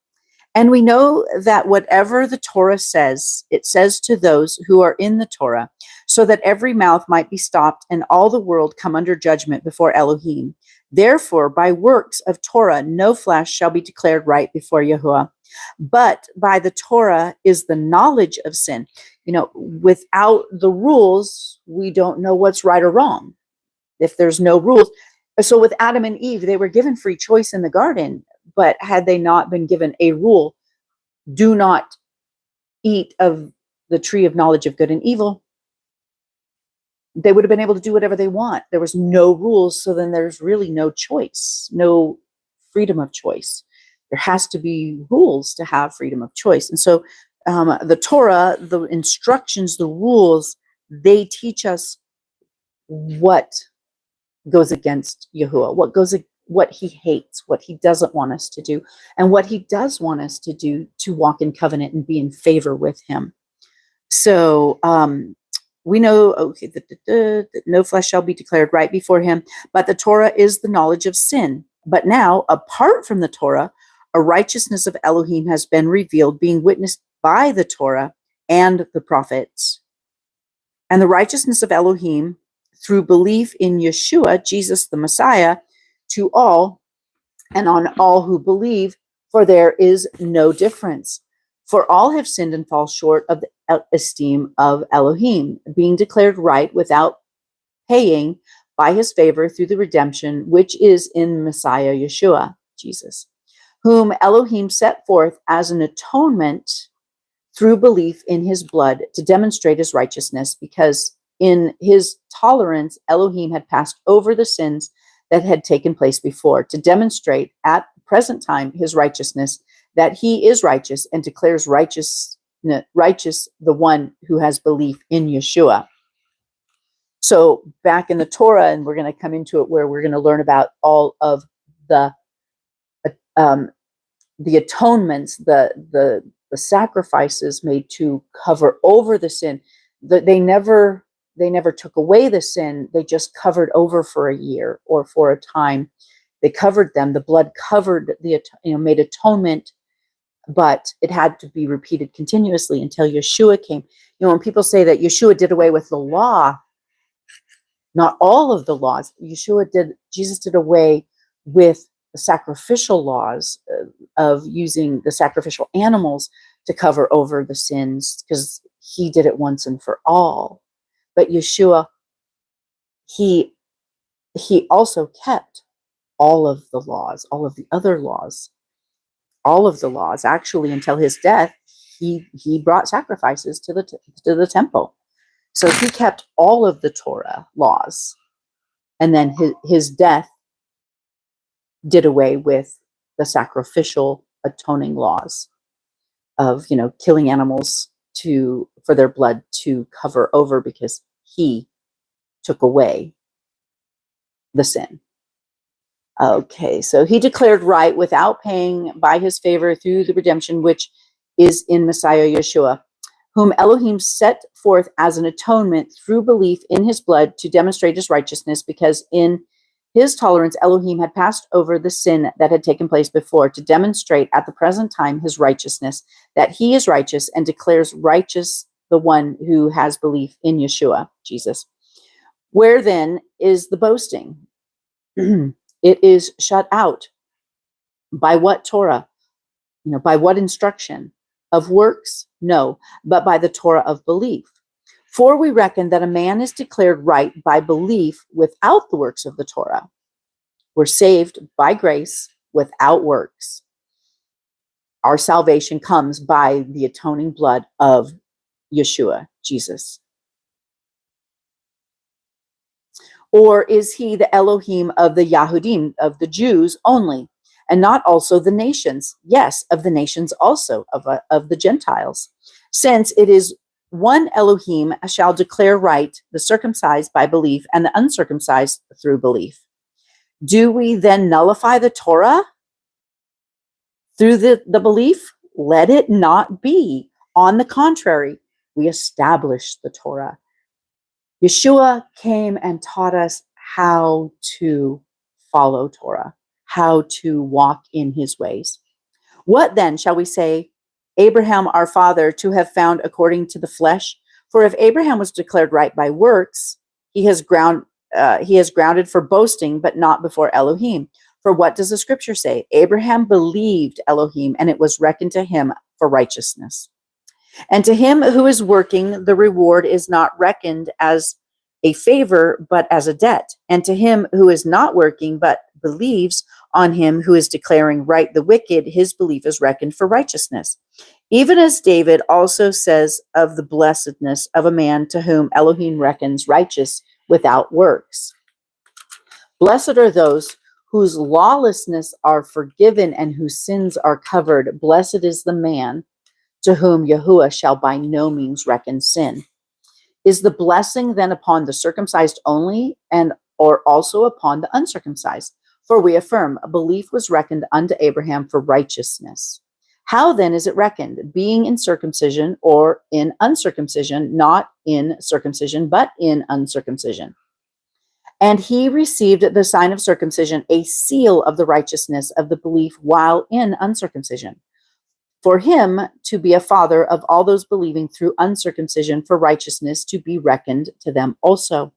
And we know that whatever the Torah says, it says to those who are in the Torah, so that every mouth might be stopped and all the world come under judgment before Elohim. Therefore, by works of Torah, no flesh shall be declared right before Yahuah. But by the Torah is the knowledge of sin. Without the rules, we don't know what's right or wrong. If there's no rules. So with Adam and Eve, they were given free choice in the garden, but had they not been given a rule, do not eat of the tree of knowledge of good and evil, they would have been able to do whatever they want. There was no rules, so then there's really no choice, no freedom of choice. There has to be rules to have freedom of choice. And so the Torah, the instructions, the rules, they teach us what goes against Yahuah, what he hates, what he doesn't want us to do, and what he does want us to do to walk in covenant and be in favor with him. So we know, that no flesh shall be declared right before him, but the Torah is the knowledge of sin. But now, apart from the Torah, a righteousness of Elohim has been revealed, being witnessed by the Torah and the prophets. And the righteousness of Elohim through belief in Yeshua, Jesus the Messiah, to all and on all who believe, for there is no difference. For all have sinned and fall short of the esteem of Elohim, being declared right without paying by his favor through the redemption which is in Messiah Yeshua, Jesus, whom Elohim set forth as an atonement through belief in his blood to demonstrate his righteousness, because in his tolerance, Elohim had passed over the sins that had taken place before, to demonstrate at the present time his righteousness, that he is righteous and declares righteous the one who has belief in Yeshua. So back in the Torah, and we're going to come into it where we're going to learn about all of the atonements, the sacrifices made to cover over the sin. They never took away the sin. They just covered over for a year or for a time. They covered them. The blood covered made atonement, but it had to be repeated continuously until Yeshua came. When people say that Yeshua did away with the law, Not all of the laws. Jesus did away with the sacrificial laws of using the sacrificial animals to cover over the sins, because he did it once and for all. But Yeshua, he also kept all of the laws, all of the other laws, all of the laws. Actually, until his death, he brought sacrifices to the temple. So he kept all of the Torah laws. And then his death did away with the sacrificial atoning laws of, killing animals for their blood to cover over, because he took away the sin. Okay, so he declared right without paying by his favor through the redemption which is in Messiah Yeshua, whom Elohim set forth as an atonement through belief in his blood to demonstrate his righteousness, because in his tolerance Elohim had passed over the sin that had taken place before, to demonstrate at the present time his righteousness, that he is righteous, and declares righteous the one who has belief in Yeshua, Jesus. Where then is the boasting? It is shut out. By what Torah? By what instruction? Of works? No, but by the Torah of belief. For we reckon that a man is declared right by belief without the works of the Torah. We're saved by grace without works. Our salvation comes by the atoning blood of Yeshua, Jesus. Or is he the Elohim of the Yahudim, of the Jews only, and not also the nations? Yes, of the nations also, of the Gentiles. Since it is one Elohim shall declare right the circumcised by belief and the uncircumcised through belief. Do we then nullify the Torah through the belief? Let it not be. On the contrary, we establish the Torah. Yeshua came and taught us how to follow Torah, how to walk in his ways. What then shall we say, Abraham our father to have found according to the flesh? For if Abraham was declared right by works, he has grounded for boasting, but not before Elohim. For what does the scripture say? Abraham believed Elohim, and it was reckoned to him for righteousness. And to him who is working, the reward is not reckoned as a favor, but as a debt. And to him who is not working, but believes on him who is declaring right the wicked, his belief is reckoned for righteousness. Even as David also says of the blessedness of a man to whom Elohim reckons righteous without works. Blessed are those whose lawlessness are forgiven and whose sins are covered. Blessed is the man to whom Yahuah shall by no means reckon sin. Is the blessing then upon the circumcised only, or also upon the uncircumcised? For we affirm, a belief was reckoned unto Abraham for righteousness. How then is it reckoned? Being in circumcision or in uncircumcision, not in circumcision, but in uncircumcision. And he received the sign of circumcision, a seal of the righteousness of the belief while in uncircumcision. For him to be a father of all those believing through uncircumcision, for righteousness to be reckoned to them also.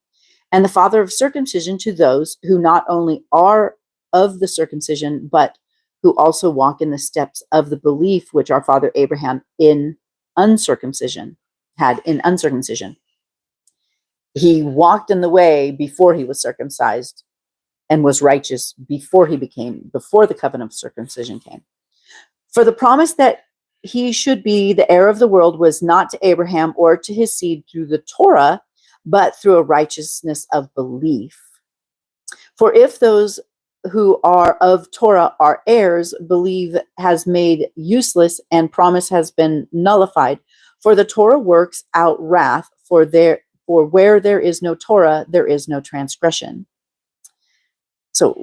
And the father of circumcision to those who not only are of the circumcision, but who also walk in the steps of the belief which our father Abraham in uncircumcision had in uncircumcision. He walked in the way before he was circumcised and was righteous before the covenant of circumcision came. For the promise that he should be the heir of the world was not to Abraham or to his seed through the Torah, but through a righteousness of belief. For if those who are of Torah are heirs, belief has made useless and promise has been nullified. For the Torah works out wrath, for where there is no Torah, there is no transgression. So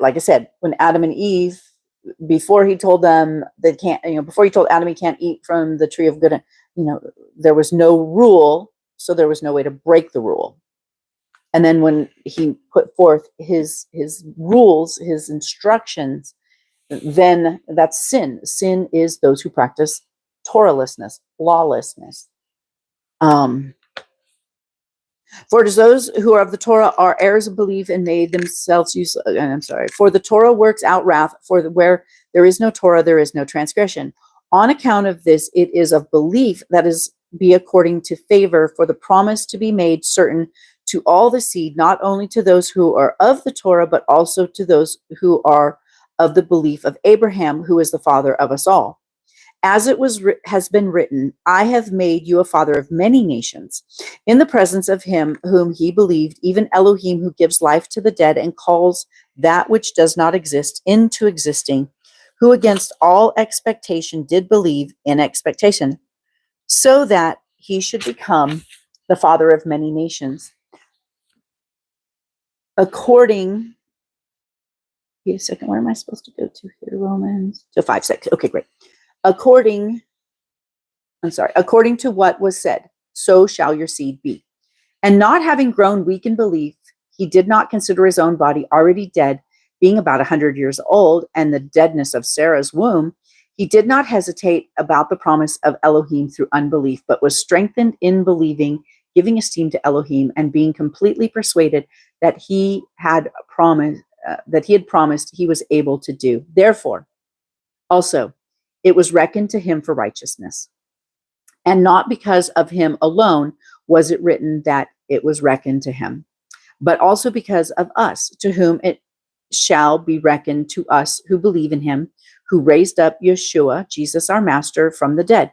like I said, when Adam and Eve, before he told them they can't, before he told Adam he can't eat from the tree of good, there was no rule, so there was no way to break the rule. And then when he put forth his rules, his instructions, then that's sin. Sin is those who practice Torahlessness, lawlessness. For it is those who are of the Torah are heirs of belief and made themselves useless. For the Torah works out wrath, where there is no Torah, there is no transgression. On account of this, it is of belief that is be according to favor, for the promise to be made certain to all the seed, not only to those who are of the Torah, but also to those who are of the belief of Abraham, who is the father of us all. As it has been written, I have made you a father of many nations, in the presence of him whom he believed, even Elohim, who gives life to the dead and calls that which does not exist into existing, who against all expectation did believe in expectation, so that he should become the father of many nations. According, wait a second, where am I supposed to go to here? Romans, so 5:6. Okay, great. According to what was said, so shall your seed be. And not having grown weak in belief, he did not consider his own body already dead, being about 100 years old, and the deadness of Sarah's womb. He did not hesitate about the promise of Elohim through unbelief, but was strengthened in believing, giving esteem to Elohim, and being completely persuaded that he had promised he was able to do. Therefore, also, it was reckoned to him for righteousness. And not because of him alone was it written that it was reckoned to him, but also because of us, to whom it shall be reckoned, to us who believe in him, who raised up Yeshua, Jesus our Master, from the dead.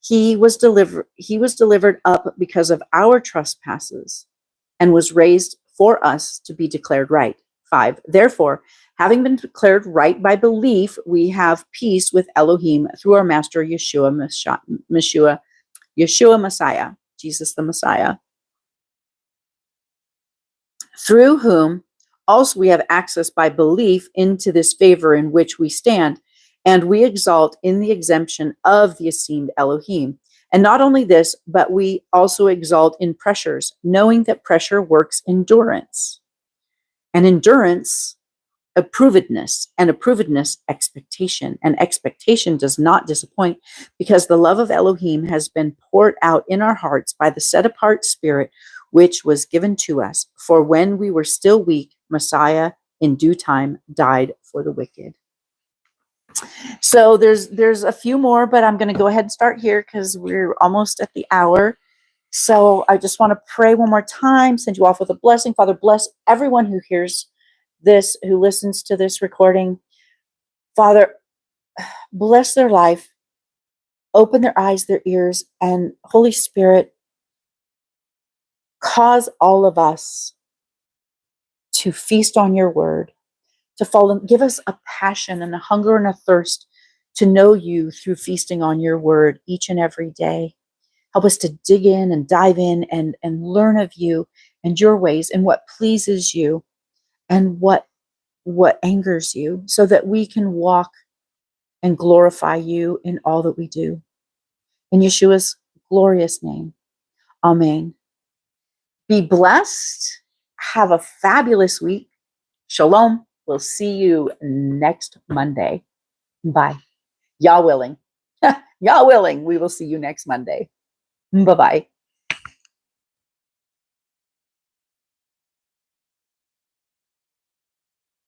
He was delivered up because of our trespasses, and was raised for us to be declared right. 5. Therefore, having been declared right by belief, we have peace with Elohim through our Master Yeshua Messiah, Jesus the Messiah, through whom also we have access by belief into this favor in which we stand, and we exalt in the exemption of the esteemed Elohim. And not only this, but we also exalt in pressures, knowing that pressure works endurance, and endurance approvedness, and approvedness expectation, and expectation does not disappoint, because the love of Elohim has been poured out in our hearts by the set apart Spirit which was given to us. For when we were still weak, Messiah in due time died for the wicked. So there's a few more, but I'm going to go ahead and start here because we're almost at the hour. So I just want to pray one more time, send you off with a blessing. Father, bless everyone who hears this, who listens to this recording. Father, bless their life, open their eyes, their ears, and Holy Spirit, cause all of us to feast on your word, to follow. Give us a passion and a hunger and a thirst to know you through feasting on your word each and every day. Help us to dig in and dive in and learn of you and your ways and what pleases you and what angers you, so that we can walk and glorify you in all that we do. In Yeshua's glorious name, amen. Be blessed. Have a fabulous week. Shalom. We'll see you next Monday. Bye. Yah willing. Yah willing, we will see you next Monday. Bye-bye.